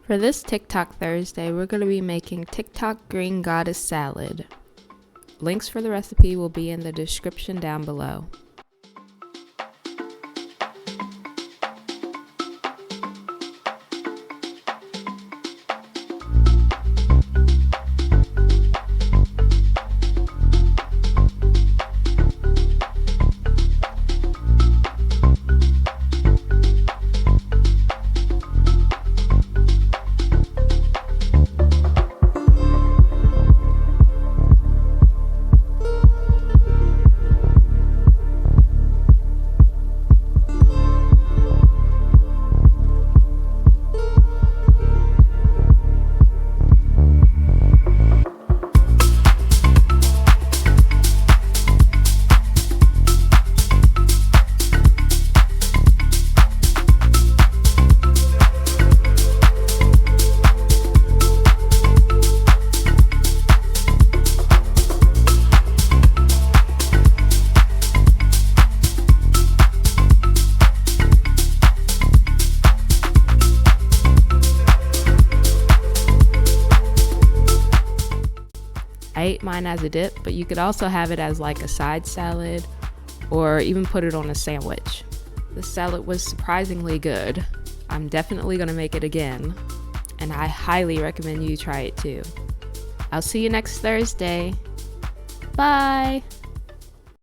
For this TikTok Thursday, we're going to be making TikTok green goddess salad. Links for the recipe will be in the description down below. I ate mine as a dip, but you could also have it as like a side salad or even put it on a sandwich. The salad was surprisingly good. I'm definitely going to make it again, and I highly recommend you try it too. I'll see you next Thursday. Bye!